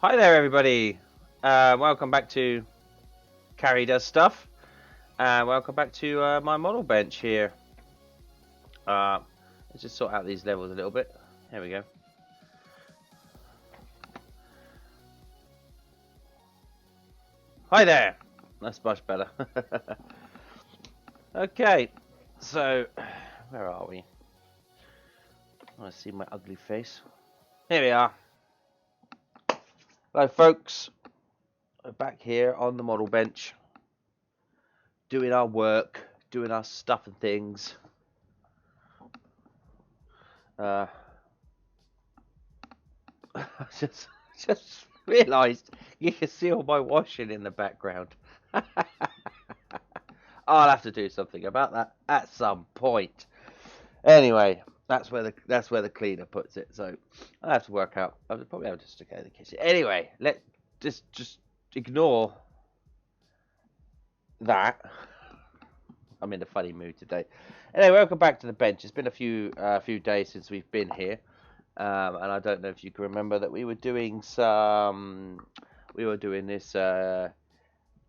Hi there, everybody. Welcome back to Karidoesstuff. Welcome back to my model bench here. Let's just sort out these levels a little bit. Here we go. Hi there. That's much better. Okay, so where are we? I want to see my ugly face. Here we are. Hello, folks. We're back here on the model bench, doing our work, doing our stuff and things. I just realised you can see all my washing in the background. I'll have to do something about that at some point. Anyway, that's where the cleaner puts it. So I'll have to work out. I'll probably have to stick it in the kitchen. Anyway, let just ignore that. I'm in a funny mood today. Anyway, welcome back to the bench. It's been a few days since we've been here. And I don't know if you can remember that we were doing this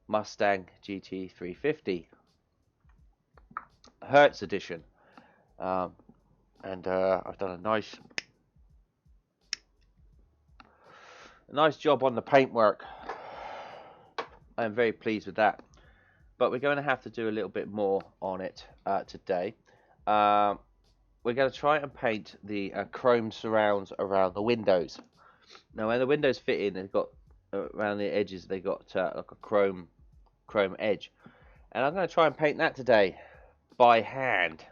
Mustang GT 350 Hertz edition, and I've done a nice job on the paintwork. I am very pleased with that, but we're going to have to do a little bit more on it today. We're going to try and paint the chrome surrounds around the windows. Now, when the windows fit in, they've got around the edges, they got like a chrome edge, and I'm going to try and paint that today by hand,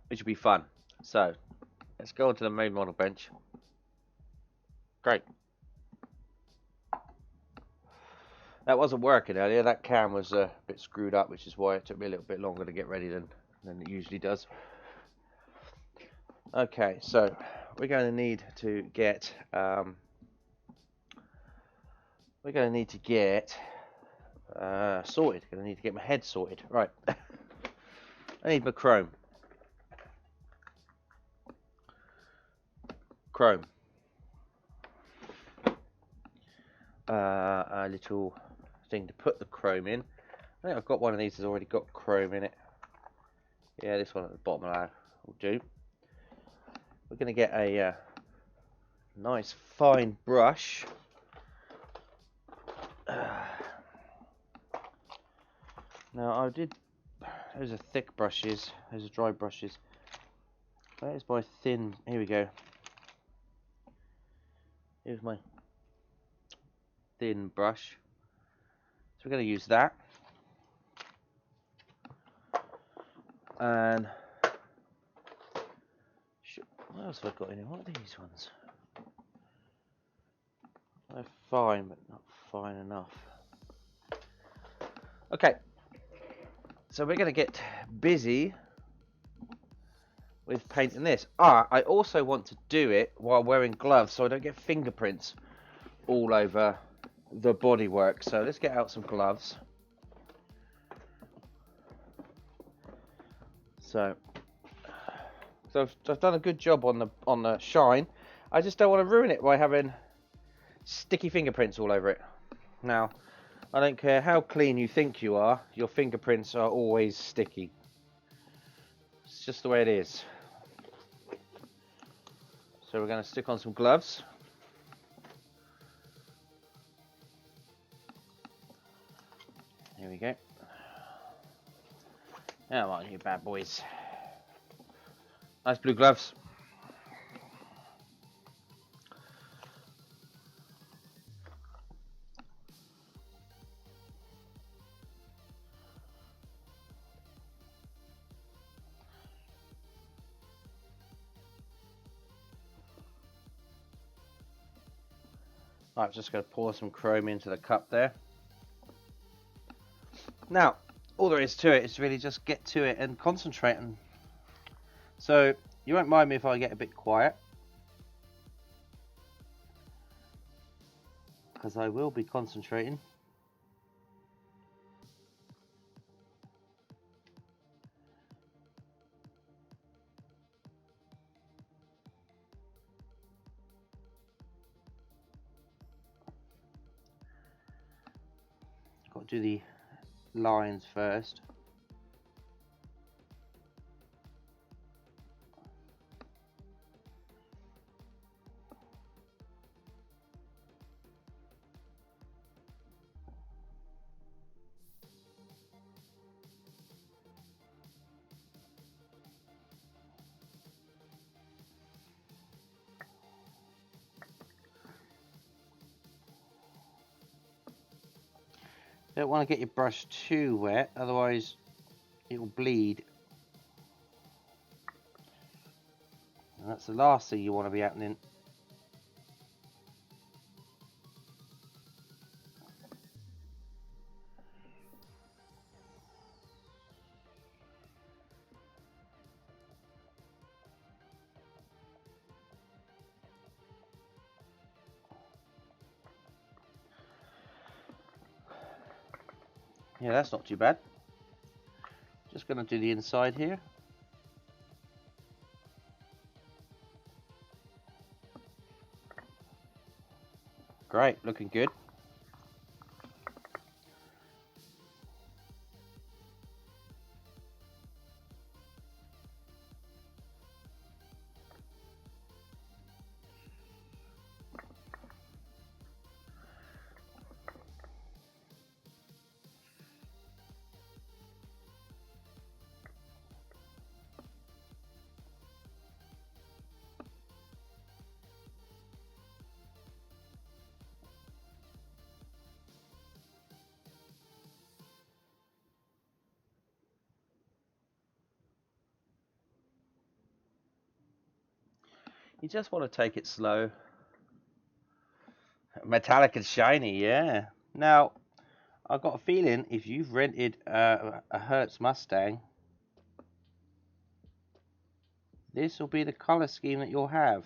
which will be fun. So, let's go onto the main model bench. Great. That wasn't working earlier. That cam was a bit screwed up, which is why it took me a little bit longer to get ready than it usually does. Okay, so we're going to need to get sorted. Going to need to get my head sorted. Right. I need my chrome. A little thing to put the chrome in. I think I've got one of these that's already got chrome in it. Yeah, this one at the bottom of that will do. We're going to get a nice fine brush. Now those are thick brushes, those are dry brushes. There's my thin, here we go. Here's my thin brush. So we're going to use that. And what else have I got in here? What are these ones? They're fine, but not fine enough. Okay, so we're going to get busy with painting this. I also want to do it while wearing gloves so I don't get fingerprints all over the bodywork. So let's get out some gloves. So I've done a good job on the shine. I just don't want to ruin it by having sticky fingerprints all over it. Now, I don't care how clean you think you are, your fingerprints are always sticky. It's just the way it is. So we're going to stick on some gloves. Here we go. Come on, you bad boys. Nice blue gloves. I'm just going to pour some chrome into the cup there. Now, all there is to it is really just get to it and concentrate. And so you won't mind me if I get a bit quiet, because I will be concentrating. Got to do the lines first. Don't want to get your brush too wet, otherwise it will bleed. And that's the last thing you want to be happening. Yeah, that's not too bad. Just going to do the inside here. Great, looking good. You just want to take it slow. Metallic and shiny, yeah. Now, I've got a feeling if you've rented a Hertz Mustang, this will be the colour scheme that you'll have.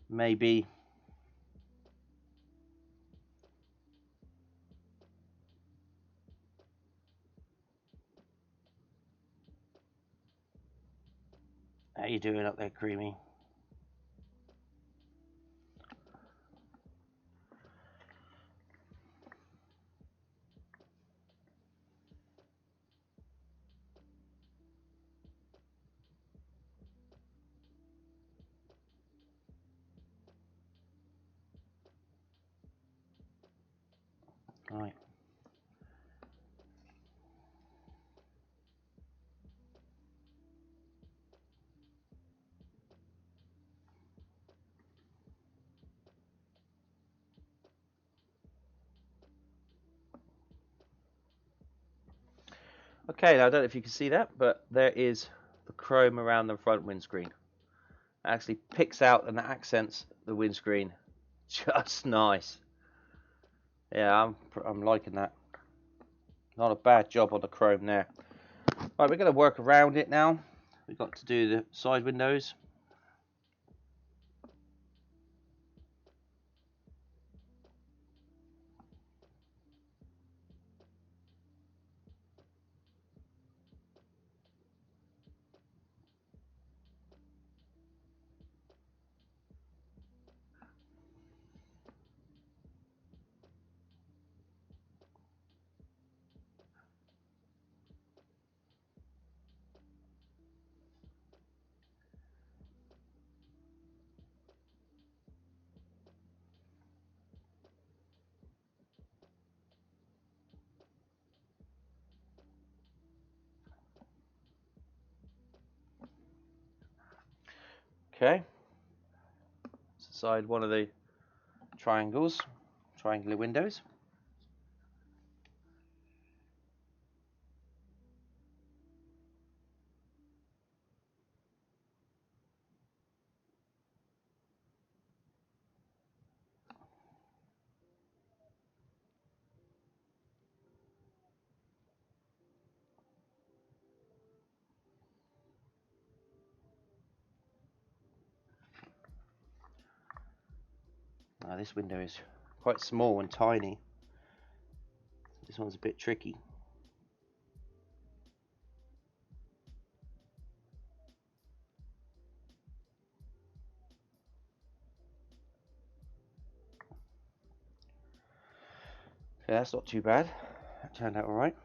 Maybe. How you doing up there, Creamy? Right. Okay, now I don't know if you can see that, but there is the chrome around the front windscreen. It actually picks out and accents the windscreen. Just nice. Yeah, I'm liking that. Not a bad job on the chrome there. Right, we're going to work around it now. We've got to do the side windows. Okay. Let's decide one of the triangular windows. Now this window is quite small and tiny. This one's a bit tricky. Okay, that's not too bad. That turned out alright.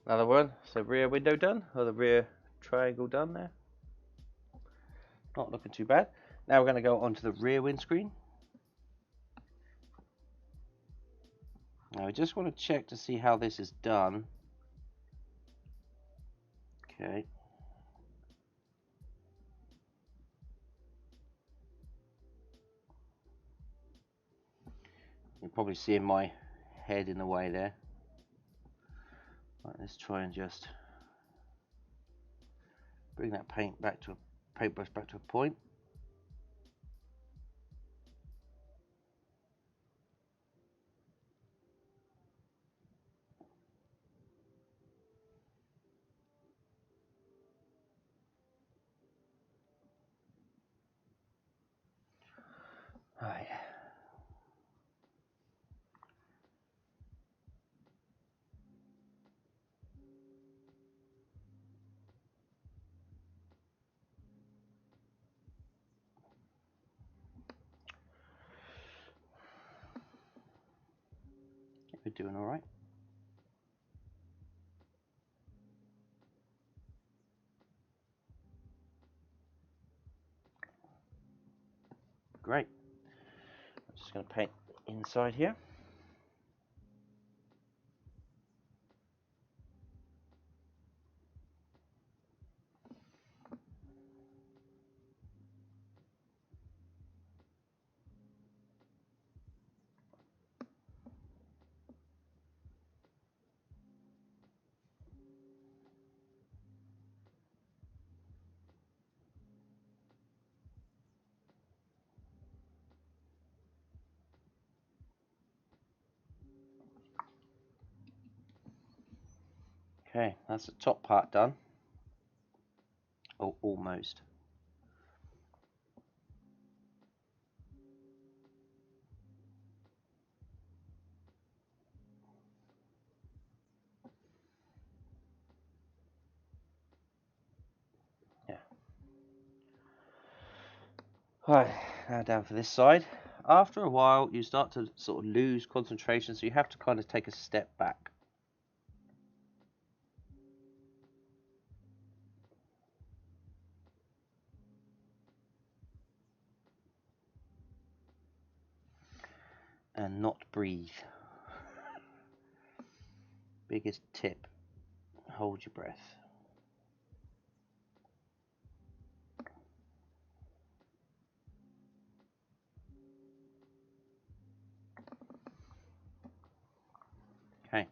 Another one. So rear window done, or the rear triangle done there. Not looking too bad. Now we're going to go onto the rear windscreen. Now I just want to check to see how this is done. Okay. You're probably seeing my head in the way there. Right, let's try and just bring that paintbrush back to a point. Right. We're doing all right. Great. I'm just going to paint inside here. Okay, that's the top part done. Oh, almost. Yeah. Right, now down for this side. After a while, you start to sort of lose concentration, so you have to kind of take a step back. And not breathe. Biggest tip, hold your breath. Okay.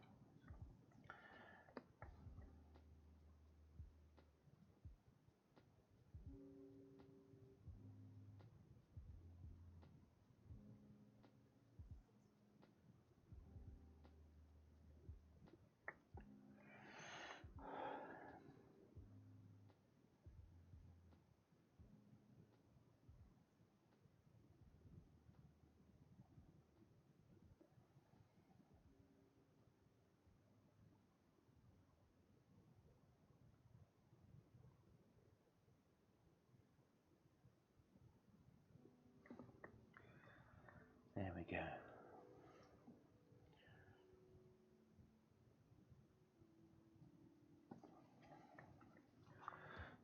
There we go.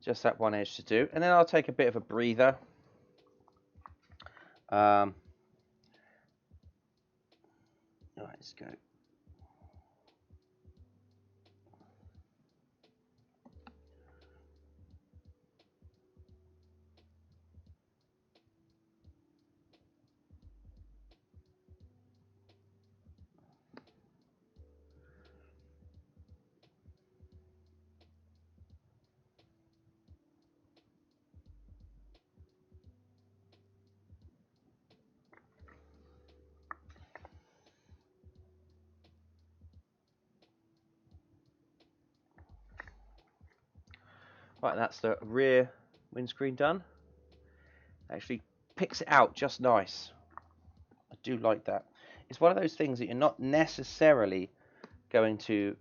Just that one edge to do, and then I'll take a bit of a breather. Right, let's go. Right, that's the rear windscreen done. Actually picks it out just nice. I do like that. It's one of those things that you're not necessarily going to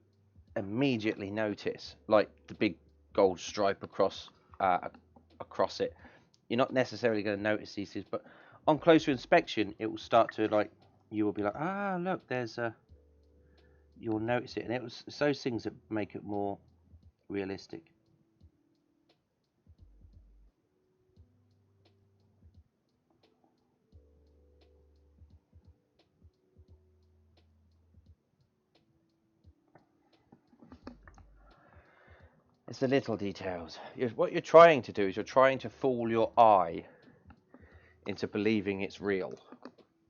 immediately notice, like the big gold stripe across it. You're not necessarily going to notice these things, but on closer inspection, it will start to, like, you will be like, ah, look, there's a. You'll notice it, and it's those things that make it more realistic. It's the little details. What you're trying to do is you're trying to fool your eye into believing it's real.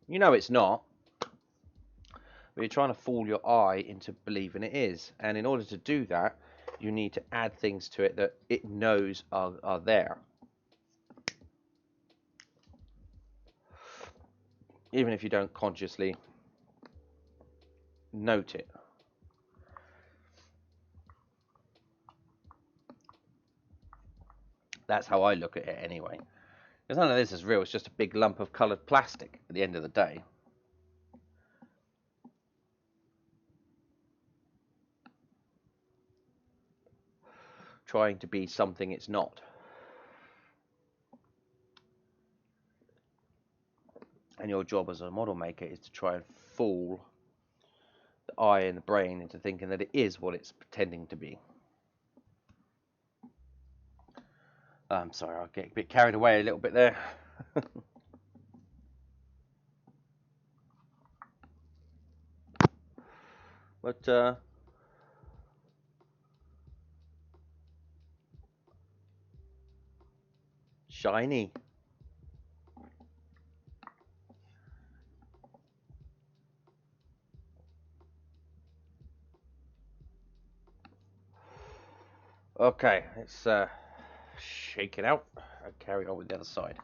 You know it's not, but you're trying to fool your eye into believing it is. And in order to do that, you need to add things to it that it knows are there. Even if you don't consciously note it. That's how I look at it anyway. Because none of this is real, it's just a big lump of coloured plastic at the end of the day. Trying to be something it's not. And your job as a model maker is to try and fool the eye and the brain into thinking that it is what it's pretending to be. I'm sorry, I'll get a bit carried away a little bit there. But shiny. Okay, let's shake it out and carry on with the other side.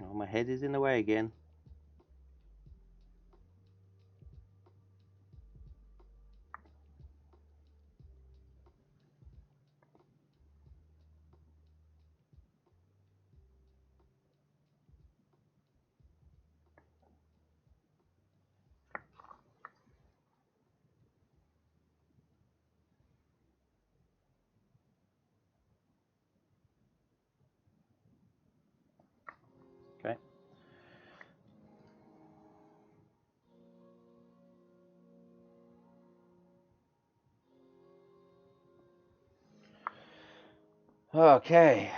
Oh, my head is in the way again. Okay.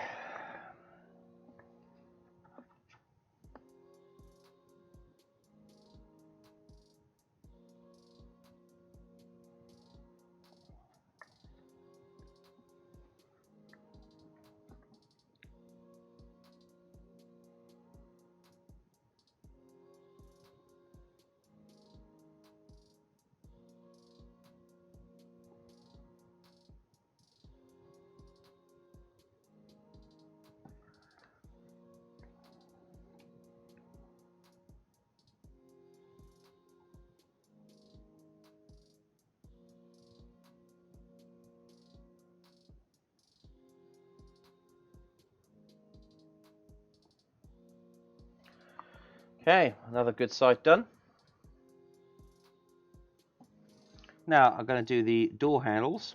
Okay, another good side done. Now I'm going to do the door handles.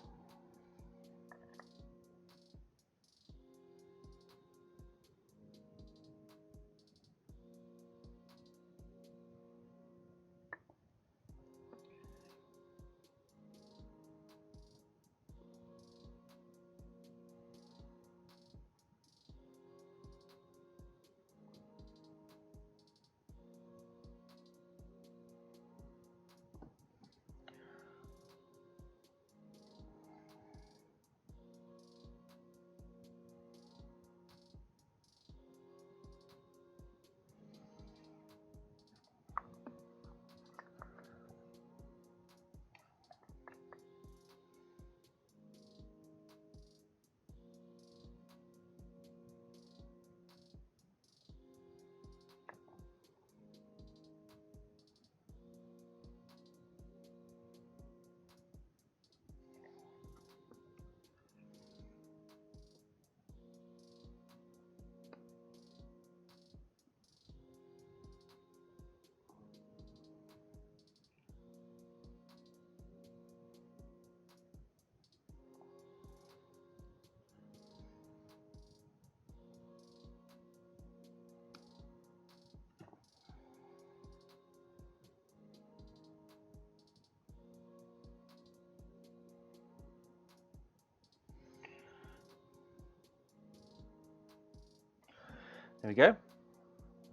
There we go.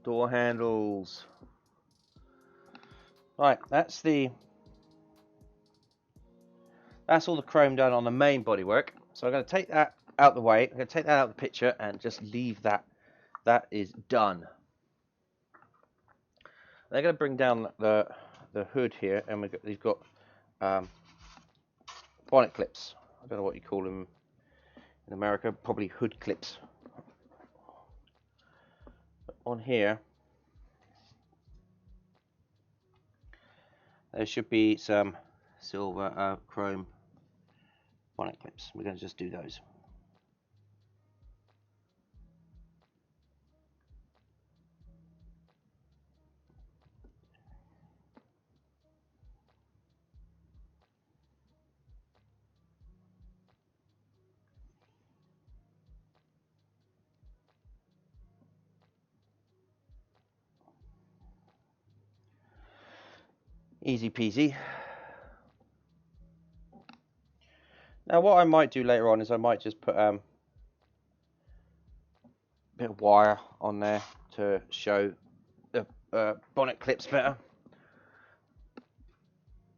Door handles. Right, that's all the chrome done on the main bodywork. So I'm going to take that out the way. I'm going to take that out of the picture and just leave that. That is done. They're going to bring down the hood here, and we've got bonnet clips. I don't know what you call them in America. Probably hood clips. But on here, there should be some silver chrome bonnet clips. We're going to just do those. Easy peasy. Now what I might do later on is I might just put a bit of wire on there to show the bonnet clips better.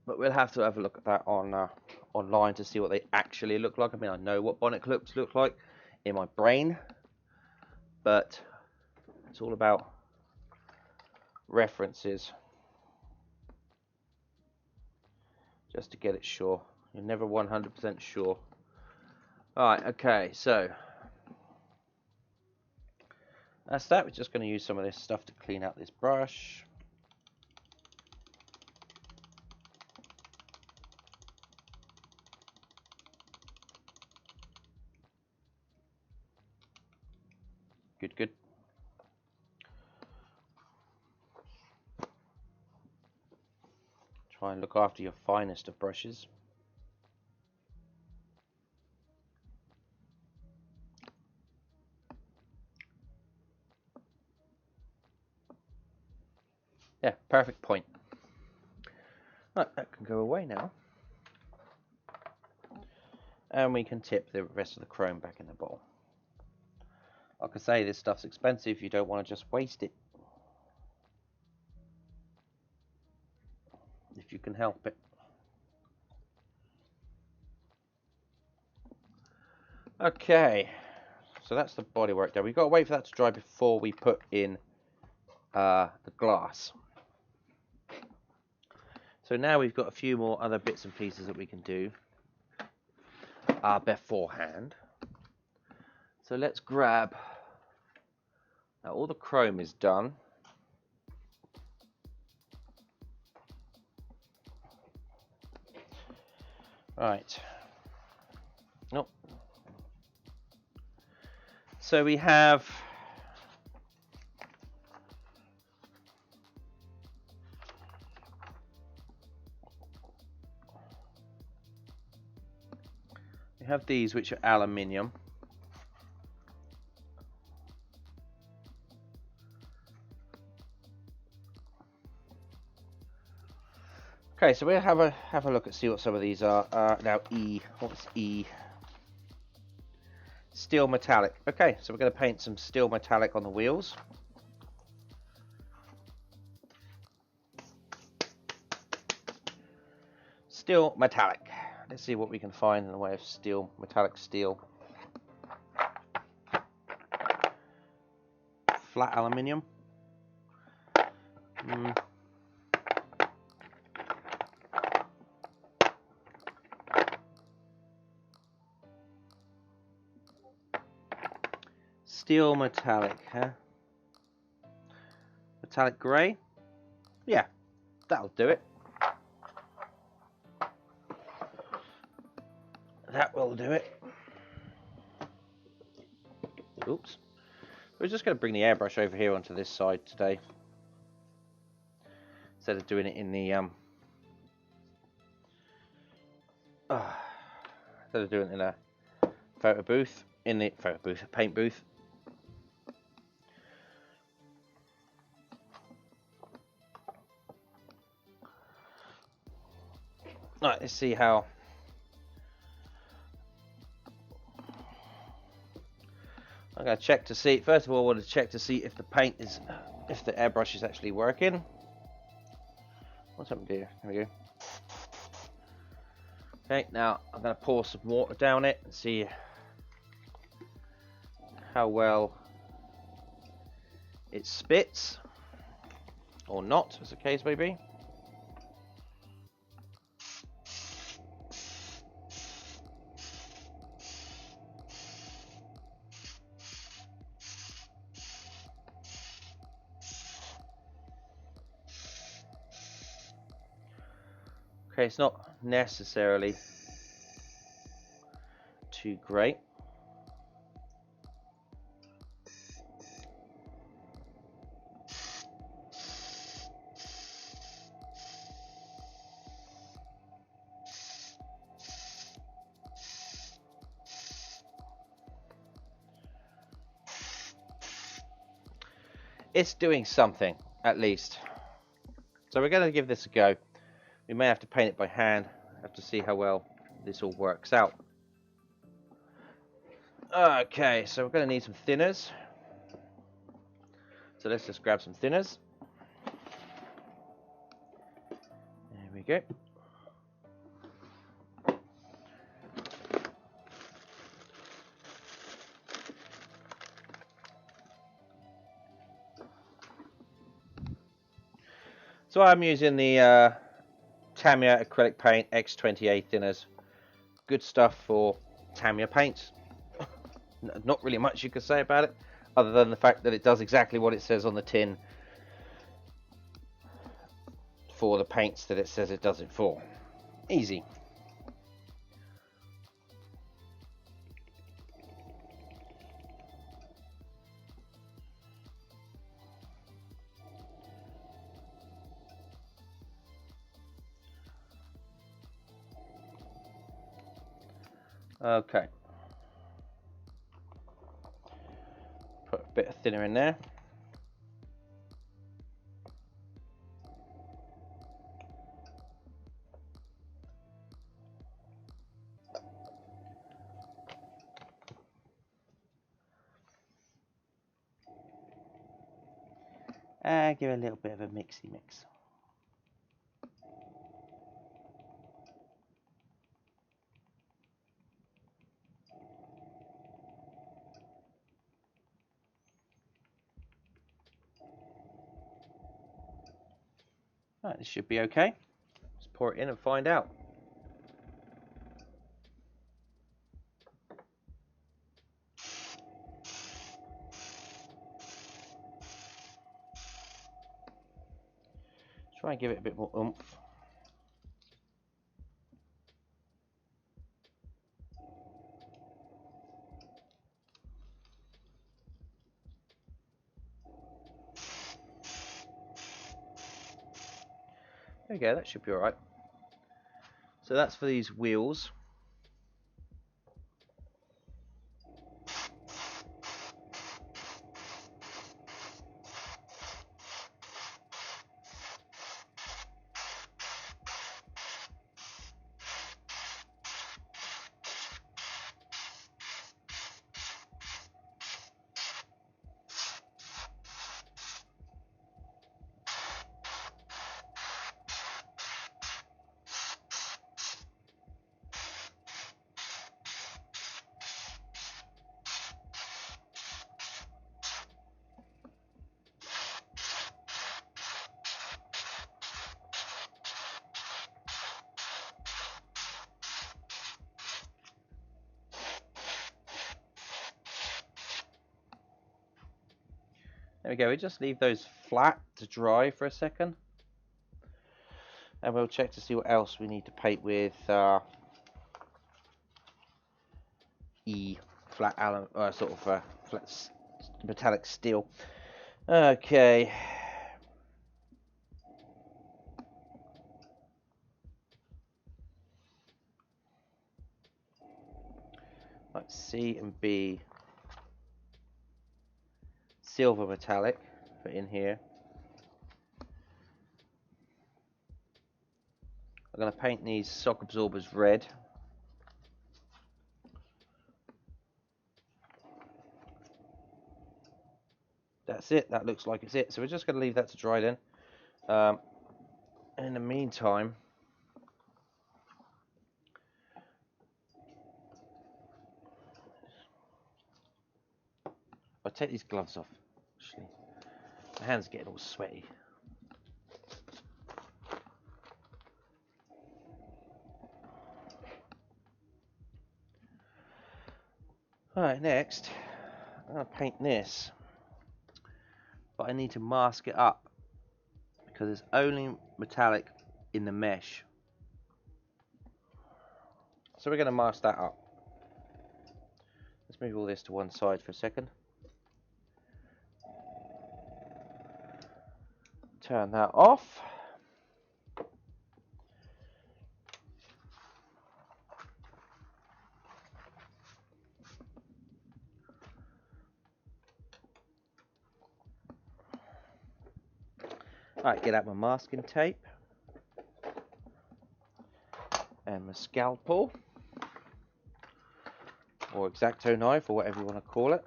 But we'll have to have a look at that on online to see what they actually look like. I mean, I know what bonnet clips look like in my brain, but it's all about references. Just to get it sure. You're never 100% sure. Alright, okay, so that's that. We're just going to use some of this stuff to clean out this brush. Good, good. Try and look after your finest of brushes. Yeah, perfect point. Right, that can go away now. And we can tip the rest of the chrome back in the bowl. Like I say, this stuff's expensive. You don't want to just waste it if you can help it. Okay, so that's the bodywork there. We've got to wait for that to dry before we put in the glass. So now we've got a few more other bits and pieces that we can do beforehand. So let's grab, now all the chrome is done. Right. Nope. So we have these, which are aluminium. Okay, so we'll have a look and see what some of these are. Now what's E? Steel metallic. Okay, so we're going to paint some steel metallic on the wheels. Steel metallic. Let's see what we can find in the way of steel, metallic steel. Flat aluminium. Steel metallic, huh? Metallic grey? Yeah, that'll do it. That will do it. Oops. We're just going to bring the airbrush over here onto this side today, instead of doing it in the instead of doing it in a photo booth, paint booth. Right, let's see how. I'm going to check to see. First of all, I want to check to see if the airbrush is actually working. What's happened here? There we go. Okay, now I'm going to pour some water down it and see how well it spits, or not, as the case may be. Okay, it's not necessarily too great. It's doing something, at least. So we're going to give this a go. We may have to paint it by hand. Have to see how well this all works out. Okay, so we're going to need some thinners. So let's just grab some thinners. There we go. So I'm using the Tamiya acrylic paint X28 thinners. Good stuff for Tamiya paints. Not really much you could say about it, other than the fact that it does exactly what it says on the tin for the paints that it says it does it for. Easy. Okay. Put a bit of thinner in there. and give it a little bit of a mixy mix. Right, this should be okay. Let's pour it in and find out. Try and give it a bit more oomph. There we go, that should be alright. So that's for these wheels. There we go, we just leave those flat to dry for a second. And we'll check to see what else we need to paint with flat flat metallic steel. Okay. Let's C and B. Silver metallic for in here. I'm going to paint these shock absorbers red. That's it, that looks like it's it. So we're just going to leave that to dry then. And in the meantime, I'll take these gloves off. Actually, my hands are getting all sweaty. Alright, next, I'm going to paint this. But I need to mask it up because it's only metallic in the mesh. So we're going to mask that up. Let's move all this to one side for a second. Turn that off. Alright, get out my masking tape and my scalpel or X-Acto knife or whatever you want to call it.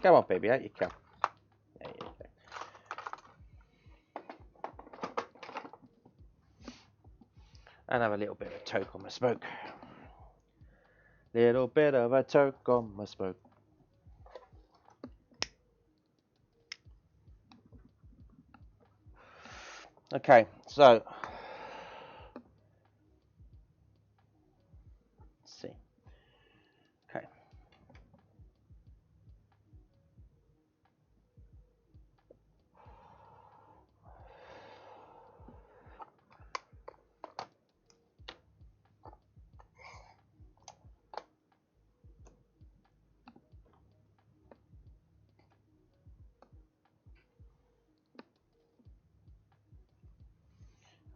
Come on, baby, out you come. There you go. And have a little bit of a toke on my smoke. Little bit of a toke on my smoke. Okay, so let's see. Okay.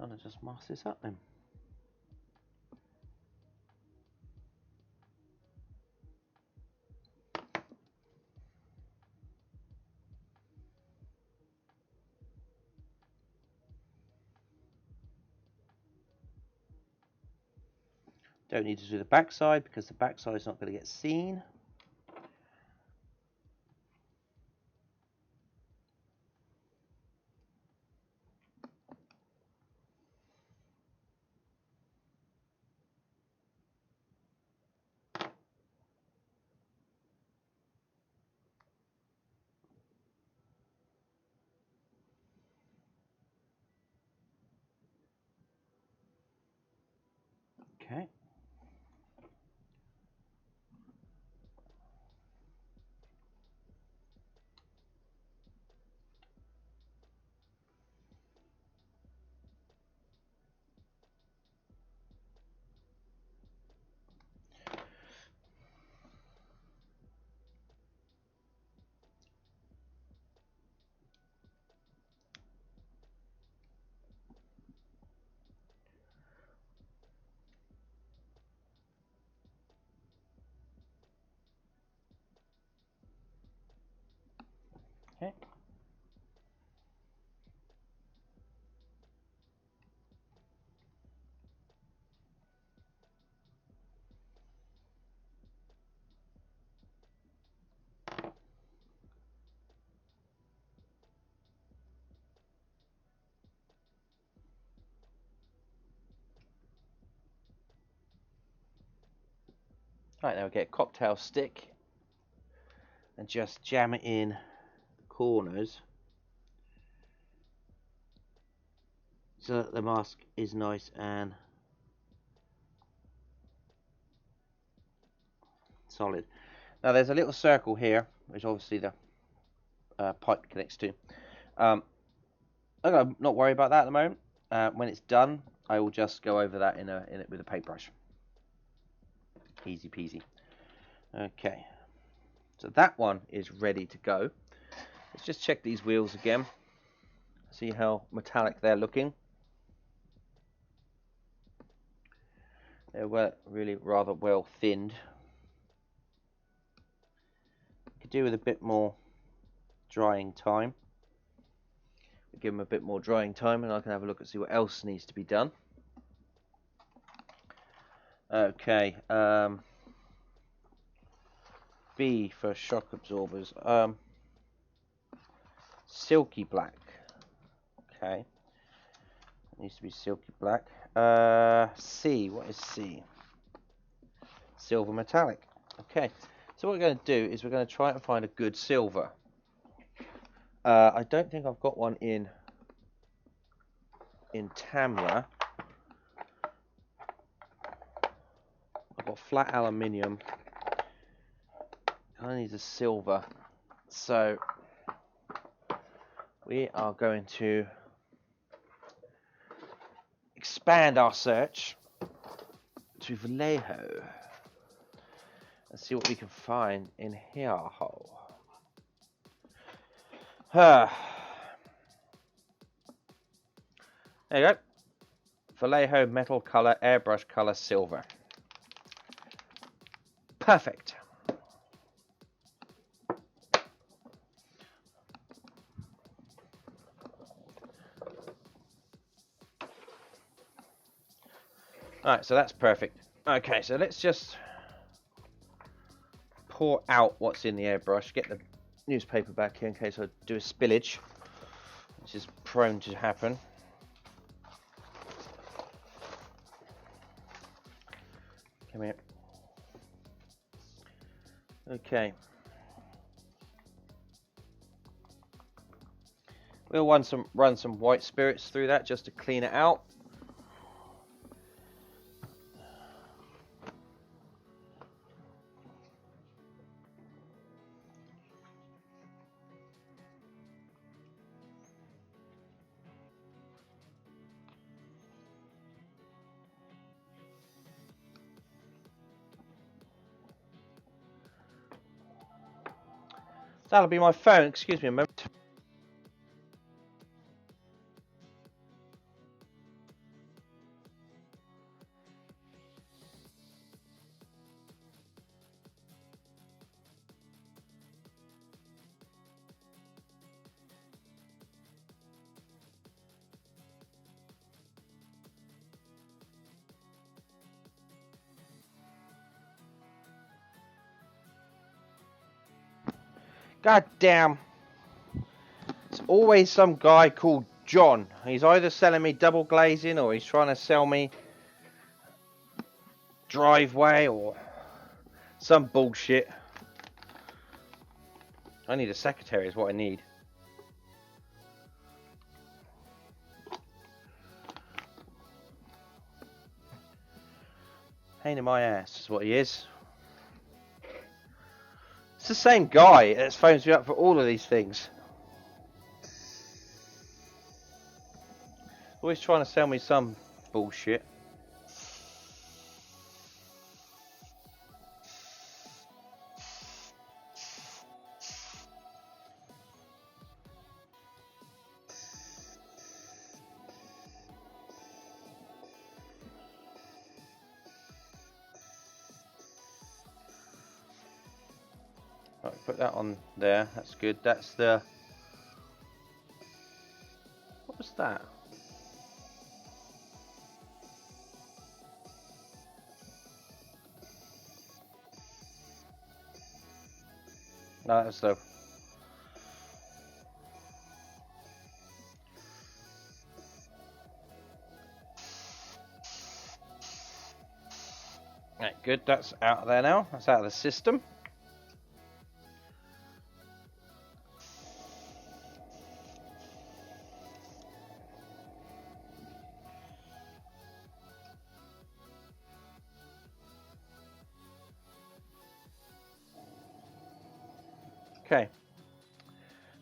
I'm going to just mask this up then. Don't need to do the back side because the back side is not going to get seen. Okay. Okay. Right, now we get a cocktail stick and just jam it in the corners so that the mask is nice and solid. Now there's a little circle here, which obviously the pipe connects to. I'm gonna not worry about that at the moment. When it's done, I will just go over that in it with a paintbrush. Easy peasy. Okay, so that one is ready to go. Let's just check these wheels again. See how metallic they're looking. They're really rather well thinned. Could do with a bit more drying time. Give them a bit more drying time and I can have a look and see what else needs to be done. Okay, B for shock absorbers. Silky black. Okay, it needs to be silky black. C, what is C? Silver metallic. Okay, so what we're going to do is we're going to try and find a good silver. I don't think I've got one in Tamra. I've got flat aluminium. I need a silver, so we are going to expand our search to Vallejo and see what we can find in here. There you go. Vallejo metal color, airbrush color, silver. Perfect. Alright, so that's perfect. Okay, so let's just pour out what's in the airbrush, get the newspaper back here in case I do a spillage, which is prone to happen. Come here. Okay. We'll run some white spirits through that just to clean it out. That'll be my phone. Excuse me a moment. God damn. It's always some guy called John. He's either selling me double glazing or he's trying to sell me driveway or some bullshit. I need a secretary is what I need. Pain in my ass is what he is. It's the same guy that phones me up for all of these things. Always trying to sell me some bullshit. Right, put that on there. That's good. That's the... What was that? No, that was the... Right, good. That's out of there now. That's out of the system. Okay,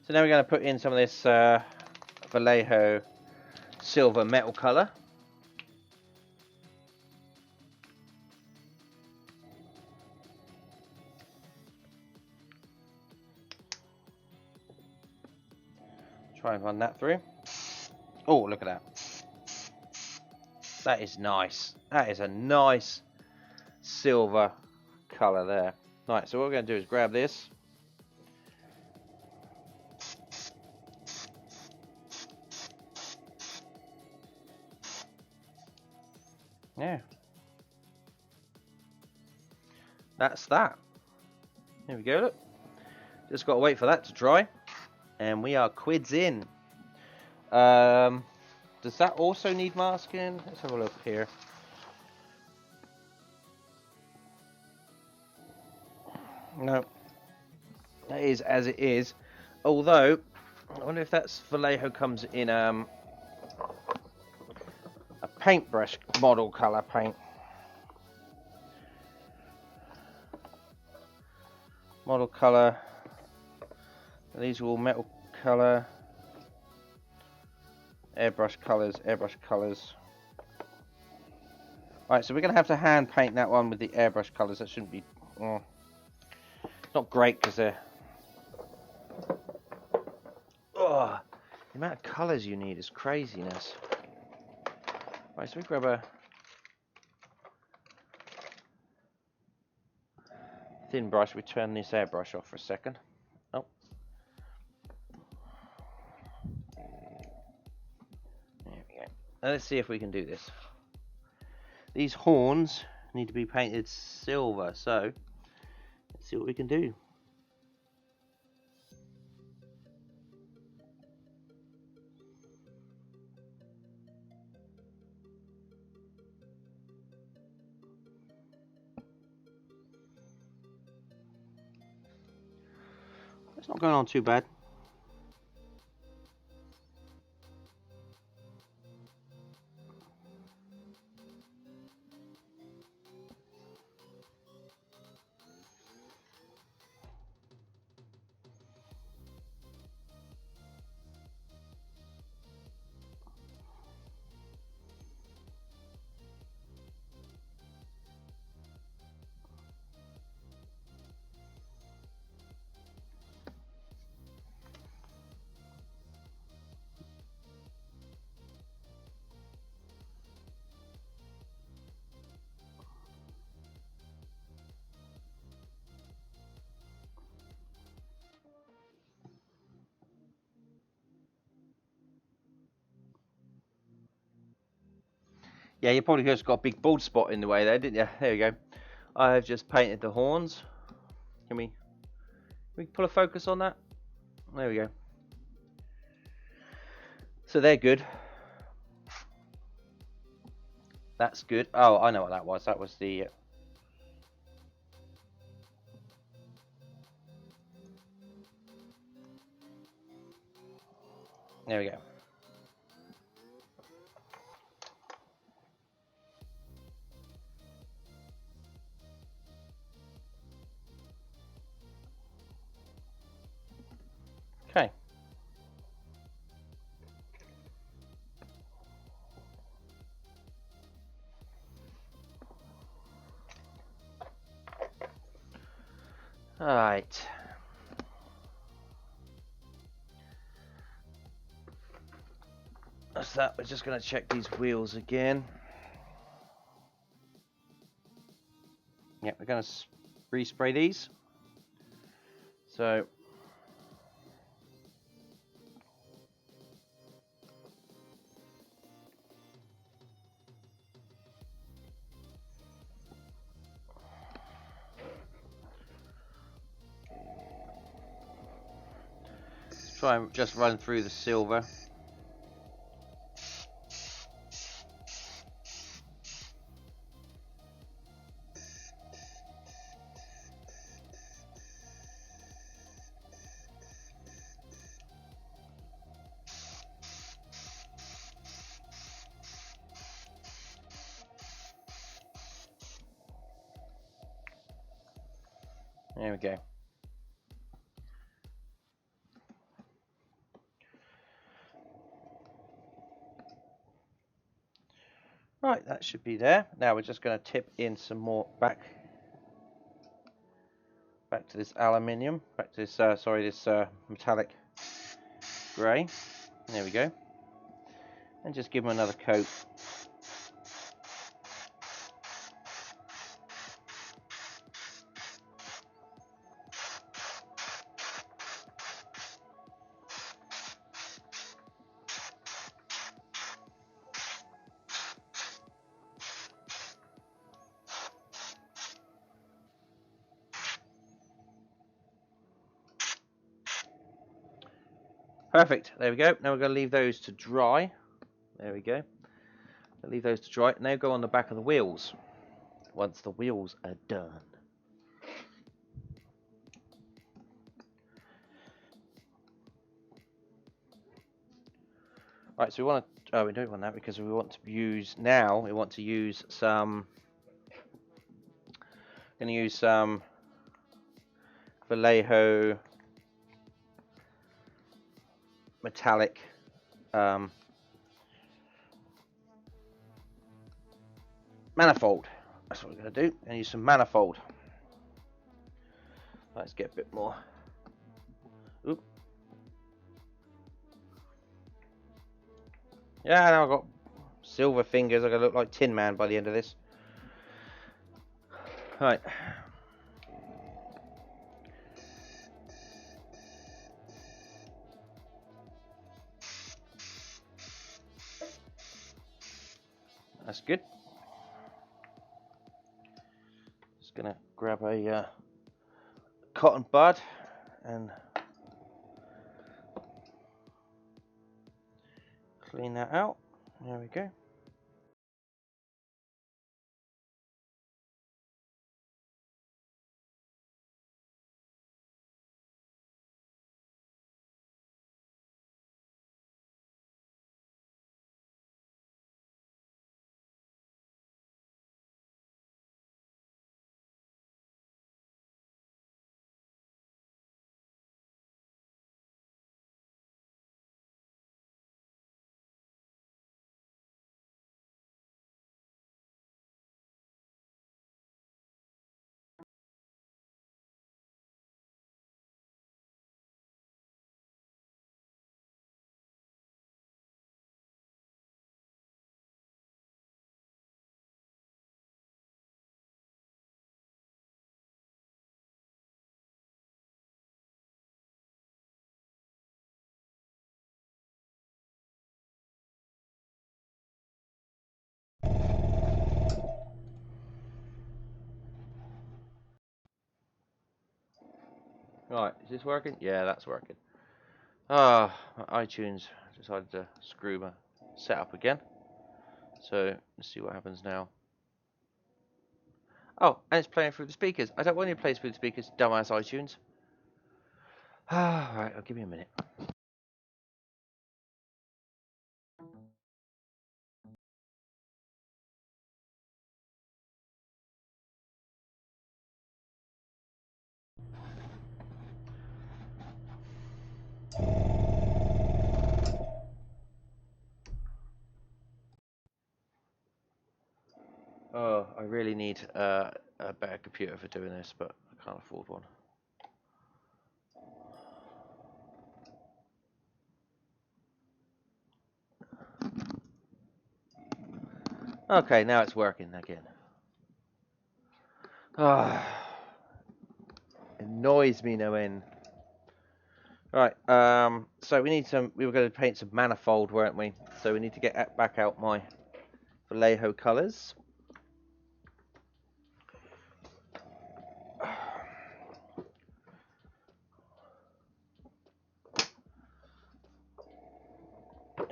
so now we're going to put in some of this Vallejo silver metal colour. Try and run that through. Oh, look at that. That is nice. That is a nice silver colour there. Right, so what we're going to do is grab this. Yeah. That's that. There we go, look. Just got to wait for that to dry. And we are quids in. Does that also need masking? Let's have a look here. No. That is as it is. Although, I wonder if that's Vallejo comes in a paintbrush model colour paint. Model colour. These are all metal colour. Airbrush colours, airbrush colours. Right, so we're going to have to hand paint that one with the airbrush colours. That shouldn't be... it's not great because they're... Oh, the amount of colours you need is craziness. Right, so we grab a thin brush. We turn this airbrush off for a second. Oh. There we go. Now let's see if we can do this. These horns need to be painted silver, so let's see what we can do. It's not going on too bad. Yeah, you probably just got a big bald spot in the way there, didn't you? There we go. I have just painted the horns. Can we pull a focus on that? There we go. So they're good. That's good. Oh, I know what that was. That was the... There we go. Alright. That's that. We're just going to check these wheels again. Yeah, we're going to respray these. So try and just run through the silver. There we go. Right, that should be there. Now we're just going to tip in some more back to this aluminium, back to this this metallic grey. There we go. And just give them another coat. Perfect. There we go. Now we're going to leave those to dry. There we go. Leave those to dry. Now go on the back of the wheels. Once the wheels are done. Right, so we want to. Oh, we don't want that because we want to use now. We want to use some. Going to use some Vallejo metallic manifold. That's what we're going to do. And use some manifold. Let's get a bit more. Oop. Yeah, now I've got silver fingers. I'm going to look like Tin Man by the end of this. Right. That's good. Just going to grab a cotton bud and clean that out. There we go. Right, is this working? Yeah, that's working. Ah, my iTunes decided to screw my setup again. So, let's see what happens now. Oh, and it's playing through the speakers. I don't want you to play through the speakers, dumbass iTunes. Ah, right, I'll give me a minute. Oh, I really need a better computer for doing this, but I can't afford one. Okay, now it's working again. Ah, annoys me no end. Right, so we were going to paint some manifold, weren't we? So we need to get back out my Vallejo colours.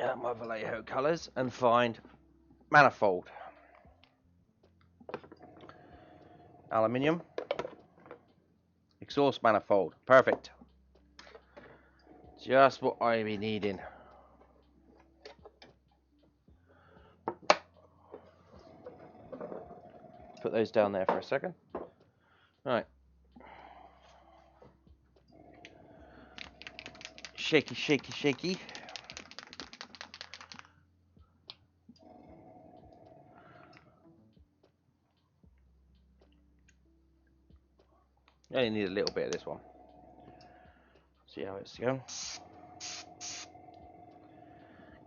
Out my Vallejo colours and find manifold. Aluminium. Exhaust manifold. Perfect. Just what I be needing. Put those down there for a second. Right. Shaky, shaky, shaky. You only need a little bit of this one. See how it's going.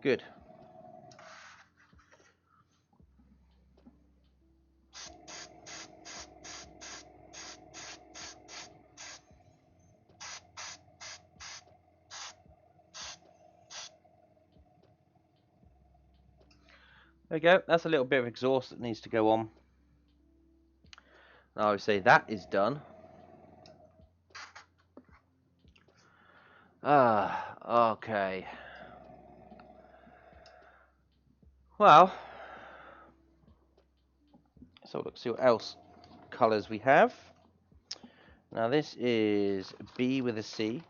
Good. There we go. That's a little bit of exhaust that needs to go on. And I would say that is done. Okay. Well, so let's see what else colours we have. Now this is B with a C.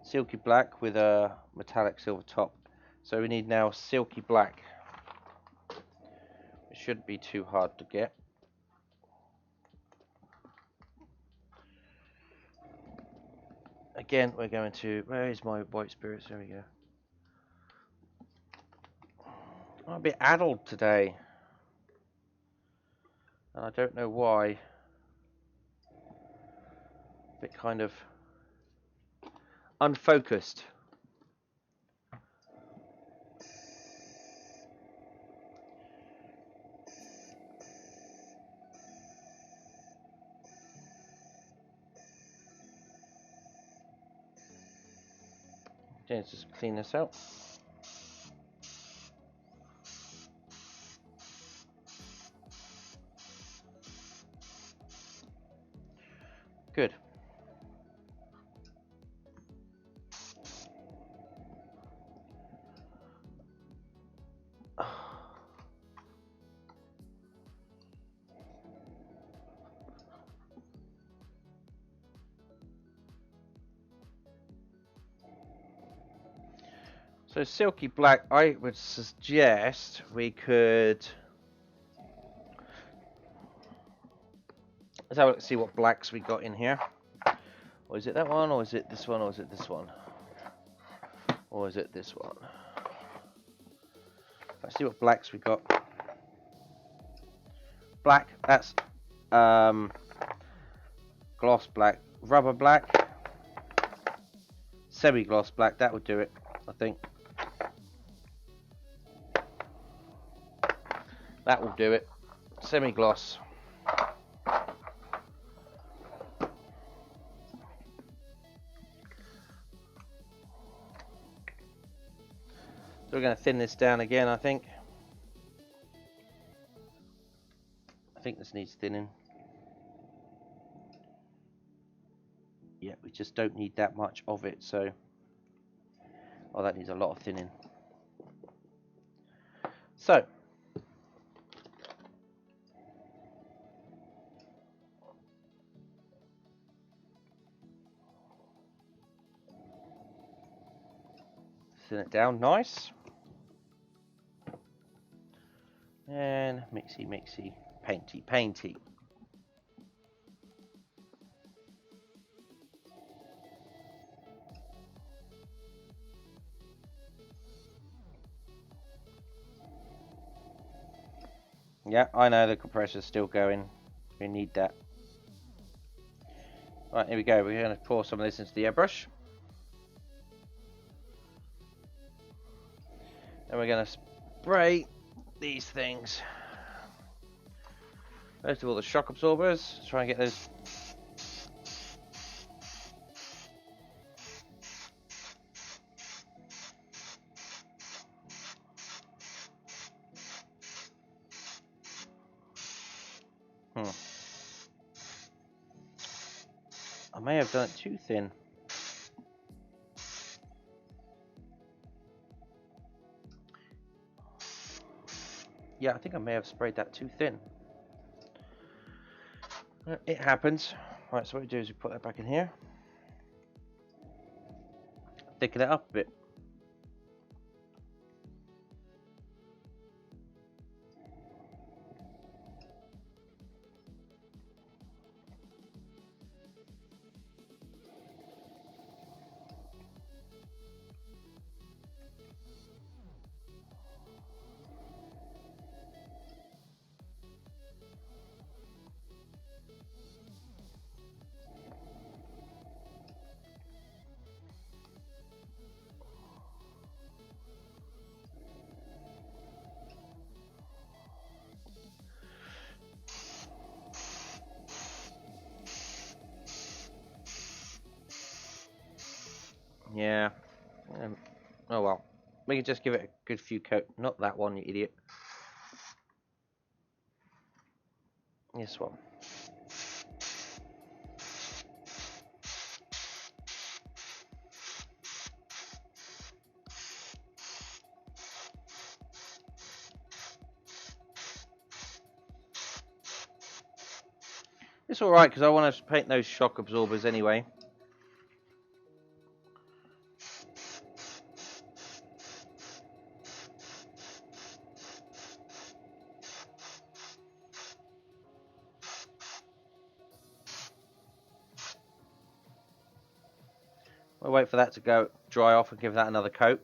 Silky black with a metallic silver top. So we need now silky black. It shouldn't be too hard to get. Again, we're going to, where is my white spirits? There we go. I'm a bit addled today. And I don't know why. A bit kind of unfocused. Okay, let's just clean this out. Good. So silky black, I would suggest we could, let's have a look, see what blacks we got in here. Or is it that one, or is it this one, or is it this one? Or is it this one? Let's see what blacks we got. Black, that's gloss black, rubber black, semi-gloss black, that would do it, I think. That will do it. Semi-gloss. So we're going to thin this down again, I think. I think this needs thinning. Yeah, we just don't need that much of it, so... Oh, that needs a lot of thinning. So... thin it down nice. And mixy, mixy, painty, painty. Yeah, I know the compressor's still going. We need that. Right, here we go. We're going to pour some of this into the airbrush. And we're going to spray these things. First of all, the shock absorbers. Try and get those. I may have done it too thin. Yeah, I think I may have sprayed that too thin. It happens. Right, so what we do is we put that back in here. Thicken it up a bit. Yeah. Oh well. We can just give it a good few coat. Not that one, you idiot. This one. It's alright because I want to paint those shock absorbers anyway. We'll wait for that to go dry off and give that another coat.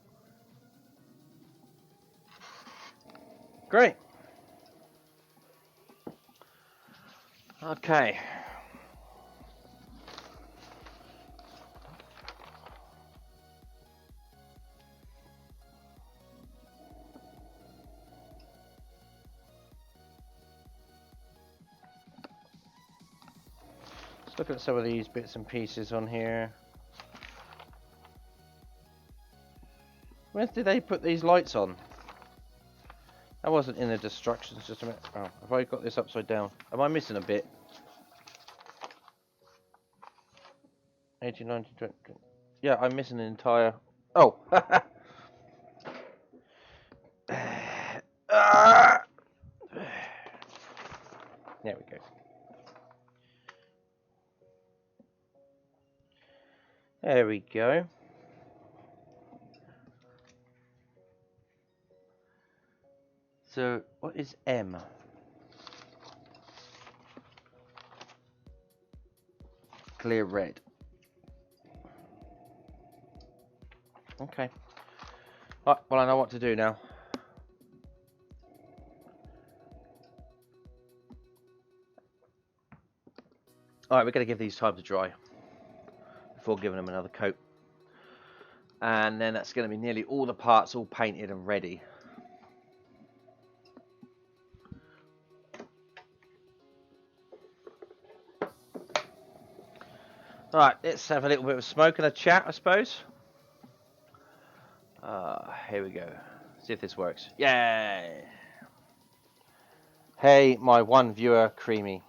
Great. Okay. Let's look at some of these bits and pieces on here. When did they put these lights on? That wasn't in the destructions, just a minute. Oh, have I got this upside down? Am I missing a bit? 18, 19, 20. Yeah, I'm missing an entire... Oh! There we go. There we go. So, what is M? Clear red. Okay. Right, well, I know what to do now. Alright, we're going to give these time to dry before giving them another coat. And then that's going to be nearly all the parts all painted and ready. Alright, let's have a little bit of smoke and a chat, I suppose. Here we go. See if this works. Yay! Hey, my one viewer, Creamy.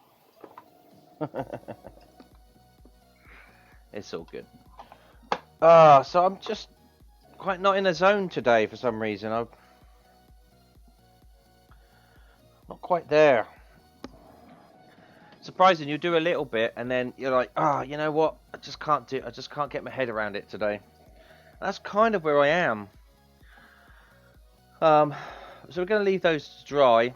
It's all good. So I'm just quite not in the zone today for some reason. I'm not quite there. Surprising, you do a little bit and then you're like, you know what? I just can't get my head around it today. That's kind of where I am. So we're going to leave those dry.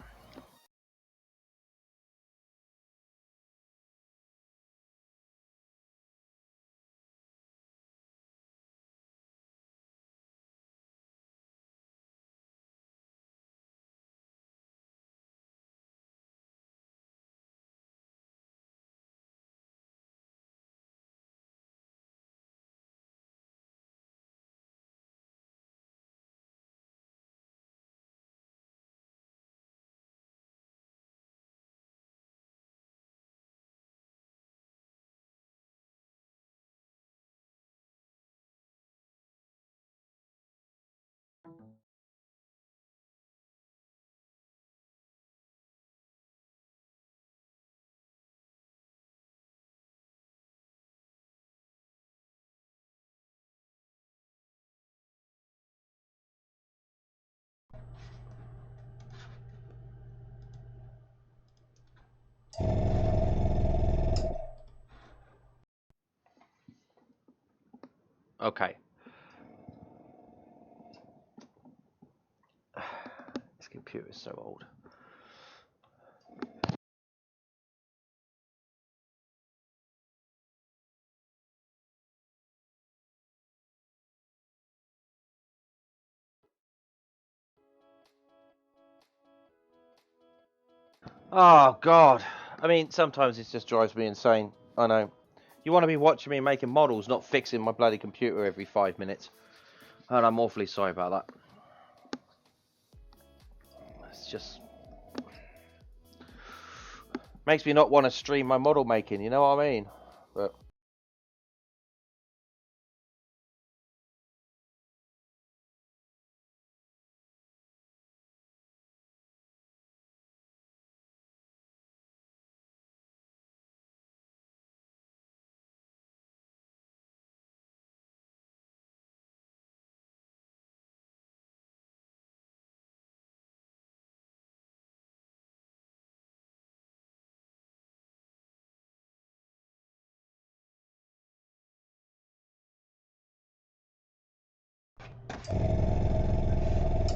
Okay. This computer is so old. Oh, God. I mean, sometimes it just drives me insane. I know. You want to be watching me making models, not fixing my bloody computer every 5 minutes. And I'm awfully sorry about that. It's just... makes me not want to stream my model making, you know what I mean? But...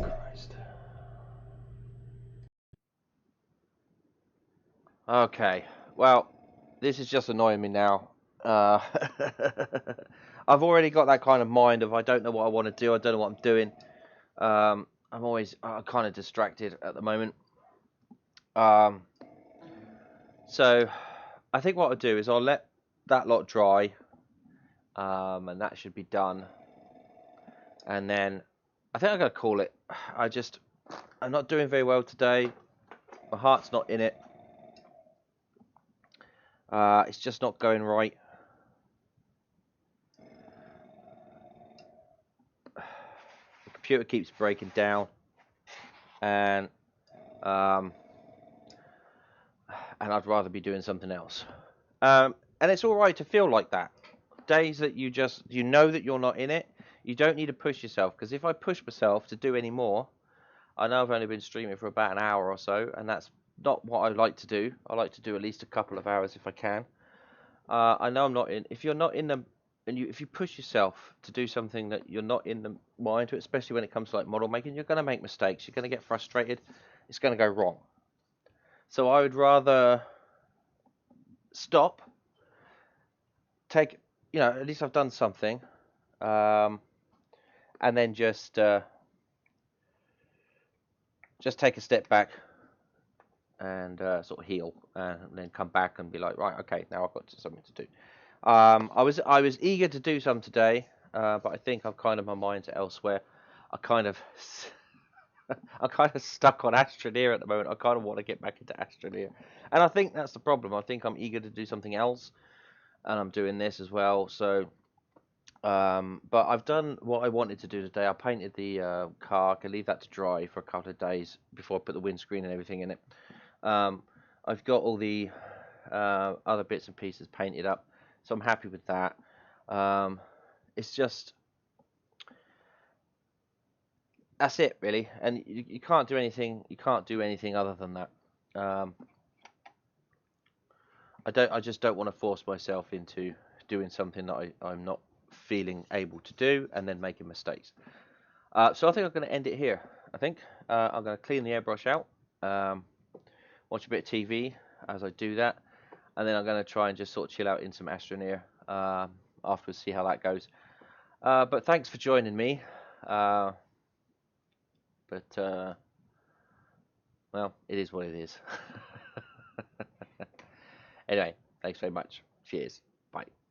Christ. Okay, well, this is just annoying me now. I've already got that kind of mind of I don't know what I want to do, I don't know what I'm doing. I'm always kind of distracted at the moment. So I think what I'll do is I'll let that lot dry, and that should be done. And then I think I'm going to call it. I'm not doing very well today. My heart's not in it. It's just not going right. The computer keeps breaking down, and I'd rather be doing something else. And it's all right to feel like that. Days that you know that you're not in it, you don't need to push yourself. Because if I push myself to do any more, I know I've only been streaming for about an hour or so, and that's not what I like to do. I like to do at least a couple of hours if I can. I know I'm not in. If you're not in the, if you push yourself to do something that you're not in the mind to, especially when it comes to like model making, you're going to make mistakes. You're going to get frustrated. It's going to go wrong. So I would rather stop, take, at least I've done something, and then just take a step back and sort of heal, and then come back and be like, right, okay, now I've got something to do. I was eager to do some today, but I think I've kind of my mind's elsewhere. I'm kind of stuck on Astroneer at the moment. I kind of want to get back into Astroneer, and I think that's the problem. I think I'm eager to do something else, and I'm doing this as well. So, but I've done what I wanted to do today. I painted the car. I can leave that to dry for a couple of days before I put the windscreen and everything in it. I've got all the other bits and pieces painted up, so I'm happy with that. It's just that's it really, and you can't do anything. You can't do anything other than that. I just don't want to force myself into doing something that I'm not feeling able to do, and then making mistakes. So I think I'm going to end it here. I think I'm going to clean the airbrush out, watch a bit of TV as I do that, and then I'm going to try and just sort of chill out in some Astroneer afterwards, see how that goes. But thanks for joining me. Well, it is what it is. Anyway, thanks very much. Cheers. Bye.